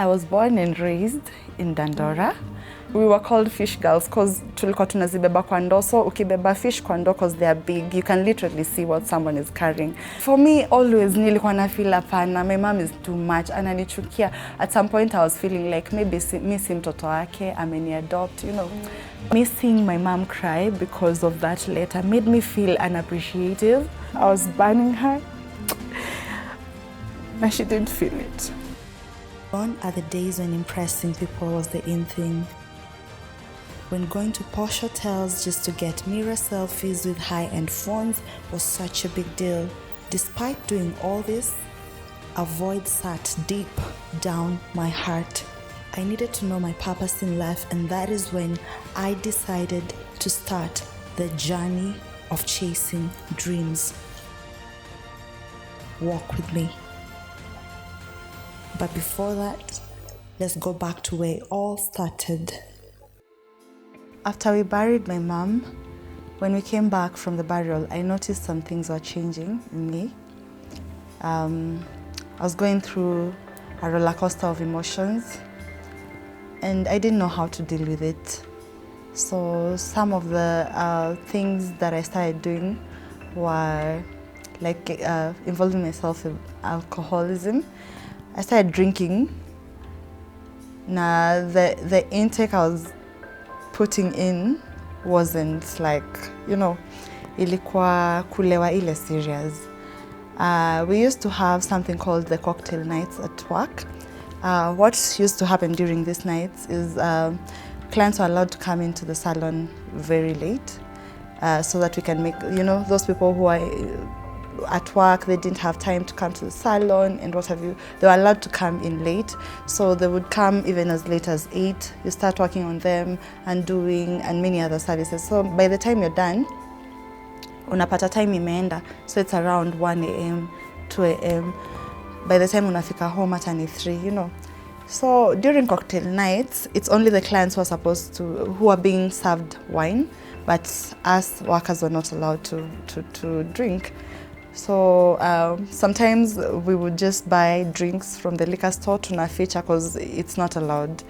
I was born and raised in Dandora. We were called fish girls because tulikuwa tunazibeba kwa ndoo. So ukibeba fish kwa ndoo because they are big, you can literally see what someone is carrying. For me, always nilikuwa na feel hapana, my mom is too much, ananichukia. At some point I was feeling like maybe mi si mtoto wake, ameni-adopt, you know. Me seeing my mom cry because of that letter made me feel unappreciative. I was banning her, and she didn't feel it. Gone are the days when impressing people was the in thing. When going to posh hotels just to get mirror selfies with high-end phones was such a big deal. Despite doing all this, a void sat deep down my heart. I needed to know my purpose in life, and that is when I decided to start the journey of chasing dreams. Walk with me. But before that, let's go back to where it all started. After we buried my mom, when we came back from the burial, I noticed some things were changing in me. I was going through a roller coaster of emotions, and I didn't know how to deal with it. So some of the things that I started doing were like involving myself in alcoholism. I started drinking. Now the intake I was putting in wasn't like, you know, ilikuwa kulewa ile serious. We used to have something called the cocktail nights at work. What used to happen during these nights is clients were allowed to come into the salon very late so that we can make, you know, those people who are at work, they didn't have time to come to the salon and what have you, they were allowed to come in late. So they would come even as late as 8. You start working on them and doing and many other services. So by the time you're done, unapata time imeenda. So it's around 1 a.m., 2 a.m. By the time unafika home at 3, you know. So during cocktail nights, it's only the clients who are being served wine, but us workers were not allowed to drink. So sometimes we would just buy drinks from the liquor store tunaficha because it's not allowed.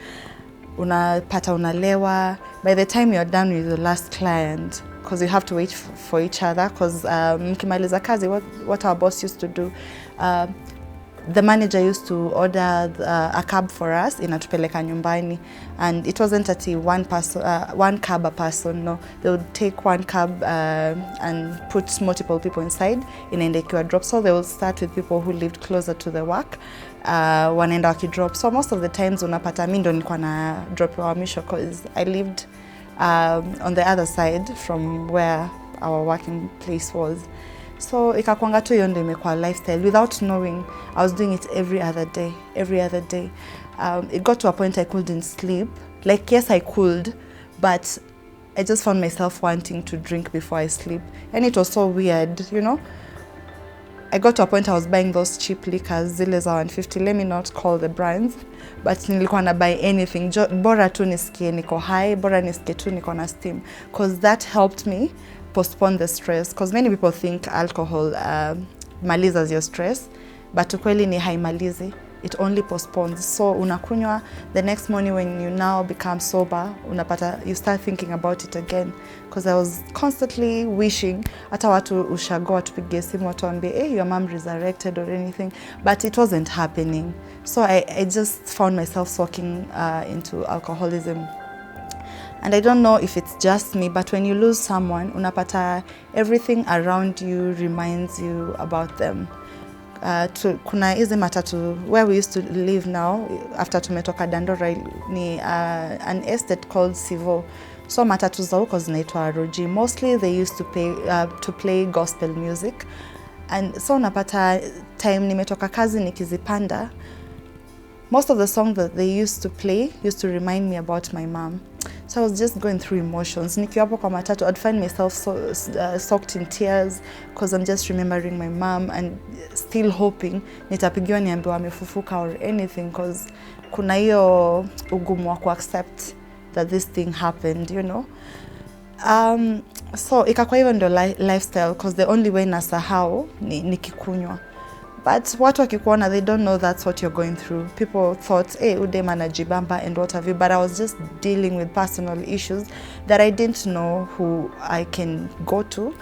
Unapata unalewa. By the time you're done with the last client, because you have to wait for each other, because mkimaliza kazi, what our boss used to do, the manager used to order a cab for us, inatupeleka nyumbani, and it wasn't at one cab a person, no. They would take one cab and put multiple people inside, inaenda ikiwa drop. So they will start with people who lived closer to the work, wanaenda wakidrop. So most of the times unapata mimi ndo nilikuwa na drop wa mwisho because I lived on the other side from where our working place was. So ikakwanga tu hiyo ndio imekuwa lifestyle. Without knowing, I was doing it every other day. It got to a point I couldn't sleep. Like, yes, I could, but I just found myself wanting to drink before I sleep. And it was so weird, you know. I got to a point I was buying those cheap liquors, zile za 150, let me not call the brands, but nilikuwa na buy anything. Bora tu nisikie niko high, bora nisikie tu niko na steam. Because that helped me postpone the stress, because many people think alcohol malizes your stress, but ukweli ni haimalizi, it only postpones. So unakunywa, the next morning when you now become sober, unapata, you start thinking about it again. Because I was constantly wishing hata watu ushago watupigie simu watuambie hey, your mom resurrected or anything, but it wasn't happening. So I just found myself soaking into alcoholism. And I don't know if it's just me, but when you lose someone, unapata everything around you reminds you about them. Kuna hizi matatu where we used to live now after tumetoka Dandora ni an estate called Sivo. So matatu za huko zinaitwa Roji. Mostly they used to play gospel music. And so unapata time nimetoka kazi nikizipanda, most of the songs that they used to play used to remind me about my mom. So I was just going through emotions. Nikiwa hapo kwa matatu, I'd find myself soaked in tears because I'm just remembering my mom and still hoping nitapigiwa niambiwa amefufuka or anything, because kuna hiyo ugumu wa kuaccept that this thing happened, you know. So ikakuwa hivyo ndio lifestyle, because the only way nasahau ni nikikunywa. But watu wakikuona, they don't know that's what you're going through. People thought, hey, udem anajibamba and what have you. But I was just dealing with personal issues that I didn't know who I can go to.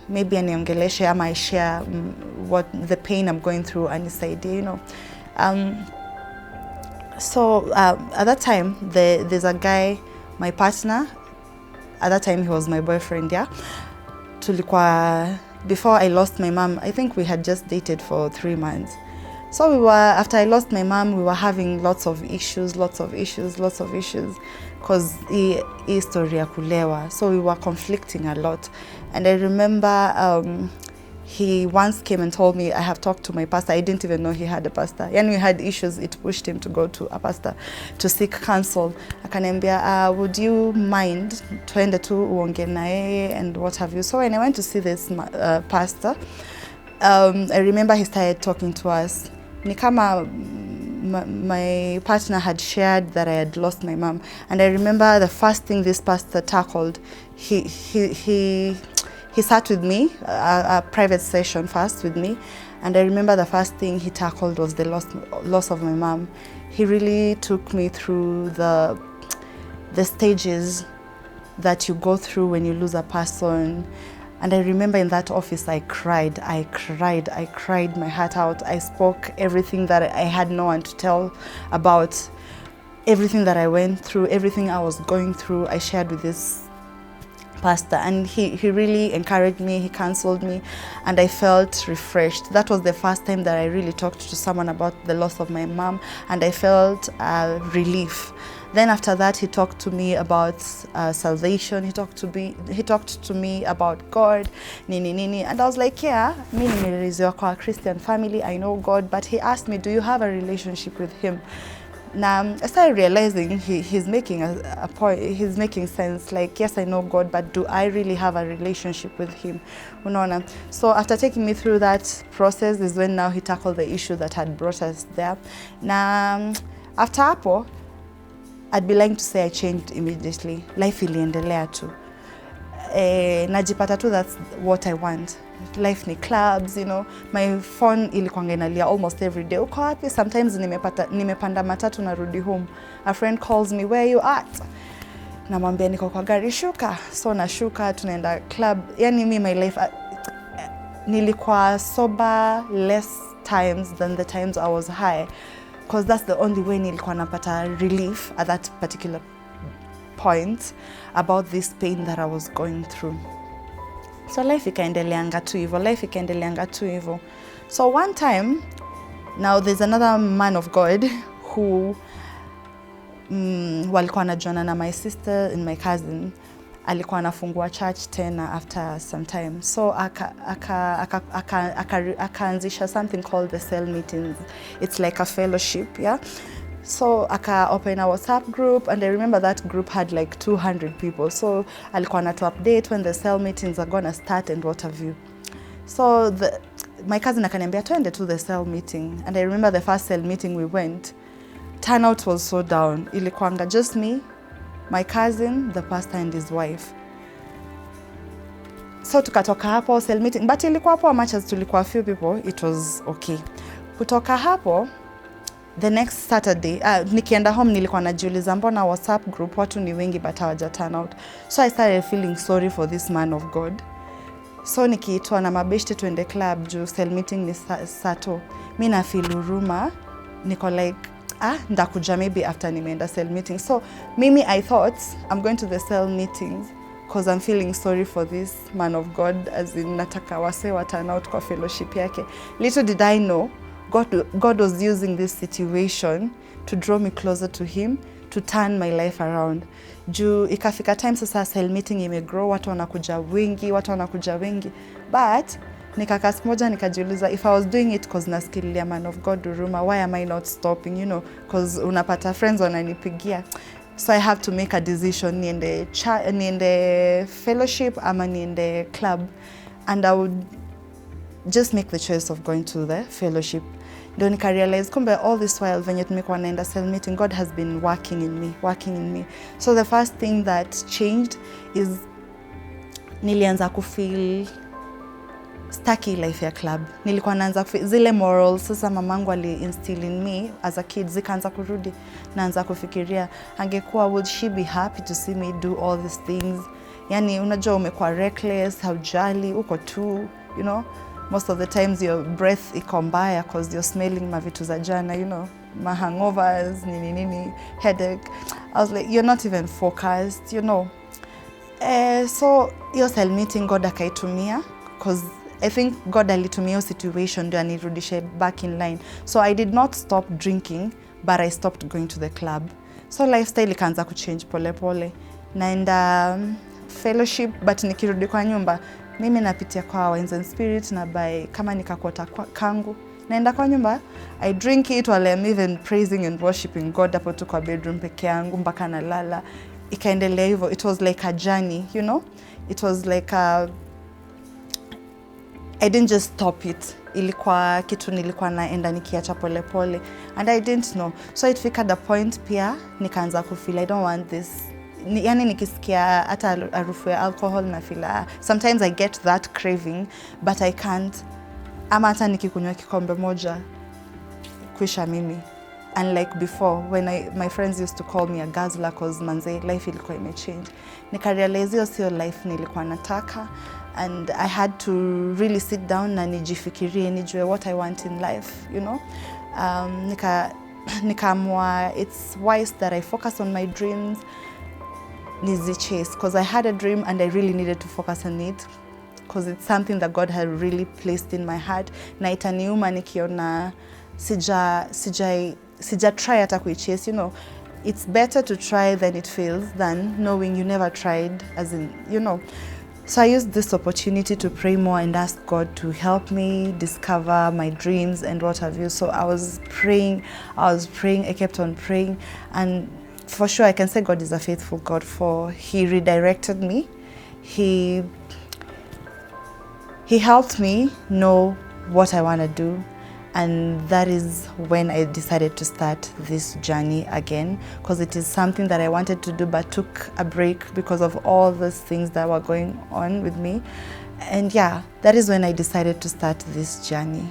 Maybe aniongeleshe ama I share what the pain I'm going through anisaidie, you know. So at that time, there's a guy, my partner. At that time, he was my boyfriend, yeah. Tulikuwa, before I lost my mom, I think we had just dated for 3 months. So after I lost my mom, we were having lots of issues, because hii story ya kulewa. So we were conflicting a lot. And I remember he once came and told me, I have talked to my pastor. I didn't even know he had a pastor. And we had issues, it pushed him to go to a pastor to seek counsel. Akaniambia, would you mind tuende tu uonge na yeye and what have you. So when I went to see this pastor, I remember he started talking to us. Ni kama my partner had shared that I had lost my mom. And I remember the first thing this pastor tackled, he sat with me, a private session first with me, and I remember the first thing he tackled was the loss of my mom. He really took me through the stages that you go through when you lose a person. And I remember in that office I cried my heart out. I spoke everything that I had no one to tell about, everything that I went through, everything I was going through, I shared with this pastor, and he really encouraged me, he counseled me, and I felt refreshed. That was the first time that I really talked to someone about the loss of my mom, and I felt relief. Then after that, he talked to me about salvation. He talked to me about God, nini, and I was like, yeah, me nimelezewa kwa a Christian family, I know God. But he asked me, do you have a relationship with him? Now, I started realizing he's making a point, he's making sense. Like, yes, I know God, but do I really have a relationship with him? Unaona? So after taking me through that process is when now he tackled the issue that had brought us there. Now, after hapo, I'd be lying to say I changed immediately. Life iliendelea tu. Najipata tu, that's what I want. Life ni clubs, you know. My phone ilikuanga inalia almost every day. Uko wapi? Sometimes nimepanda matatu narudi home. A friend calls me, where are you at? Namwambia niko kwa gari, shuka. So nashuka, tunaenda club. Yani me, my life, nilikuwa sober less times than the times I was high. Because that's the only way nilikuwa napata relief at that particular point about this pain that I was going through. So life ikaendeleanga tu hivyo. So one time, now there's another man of God who walikuwa wanajuana na my sister and my cousin. Alikuwa anafungua church tena after some time. So akaanzisha something called the cell meetings. It's like a fellowship, yeah. So open a WhatsApp group, and I remember that group had like 200 people. So alikuwa anatu update when the cell meetings are gonna start and what have you. So my cousin akaniambia twende to the cell meeting, and I remember the first cell meeting we went, turnout was so down. Ilikuwanga just me, my cousin, the pastor and his wife. So tukatoka hapo cell meeting, but ilikuwa hapo much as tulikuwa few people, it was okay. Kutoka hapo, the next Saturday, nikienda home nilikuwa najiuliza mbona WhatsApp group watu ni wengi but hawaja turn out. So I started feeling sorry for this man of God. So nikiitwa na mabeshte tuende club juu cell meeting ni sato. Mimi na feel huruma, niko like ndakuja maybe after nimeenda cell meeting. So mimi I thought I'm going to the cell meetings because I'm feeling sorry for this man of God, as in nataka wase wa turn out kwa fellowship yake. Little did I know God was using this situation to draw me closer to him, to turn my life around. Juu ikafika time sasa cell meeting imegrow, watu wanakuja wengi. But nikakaa siku moja nikajiuliza, if I was doing it because nasikililia man of God huruma, why am I not stopping, you know, because unapata friends wananipigia. So I have to make a decision, niende fellowship ama niende club, and I would just make the choice of going to the fellowship. Ndio nika realize kumbe all this while venye tumekuwa naenda cell meeting, God has been working in me. So the first thing that changed is nilianza kufeel staki life ya club. Nilikuwa naanza zile morals sasa mamangu ali instill in me as a kid zikaanza kurudi. Naanza kufikiria angekuwa, would she be happy to see me do all these things? Yani unajua umekuwa reckless, haujali, uko tu, you know. Most of the times your breath iko mbaya because you're smelling mavitu za jana, you know, ma hangovers, nini, headache. I was like, you're not even focused, you know. So hiyo cell meeting God akaitumia because I think God alitumia situation ndio anirudishe back in line. So I did not stop drinking, but I stopped going to the club. So lifestyle ikaanza kuchange pole pole. Naenda fellowship, but nikirudi kwa nyumba mimi napitia kwa Wines and Spirit na by kama nikakota kangu. Naenda kwa nyumba, I drink it while I'm even praising and worshiping God hapo tu kwa bedroom peke yangu mpaka nalala. Ikaendelea hivyo. It was like a journey, you know. It was like I didn't just stop it. Ilikuwa kitu nilikuwa naenda nikiacha pole pole, and I didn't know. So it fika the point pia nikaanza kufeel I don't want this. Yani nikisikia hata harufu ya alcohol na feel sometimes I get that craving, but I can't. Ama hata nikikunywa kikombe moja kuisha mimi. Unlike before when my friends used to call me a guzzler cause manze life ilikuwa imechange. Nikarealize hiyo sio life nilikuwa nataka, and I had to really sit down na nijifikirie nijue what I want in life, you know. Nikaamua it's wise that I focus on my dreams, nizi chase, because I had a dream and I really needed to focus on it because it's something that God had really placed in my heart. Na itaniuma nikiona sija try hata kuichase, you know. It's better to try than it fails than knowing you never tried, as in, you know. So I used this opportunity to pray more and ask God to help me discover my dreams and what have you. So I was praying, I kept on praying, and for sure I can say God is a faithful God, for He redirected me. He helped me know what I want to do. And that is when I decided to start this journey again, because it is something that I wanted to do but took a break because of all those things that were going on with me. And yeah, that is when I decided to start this journey.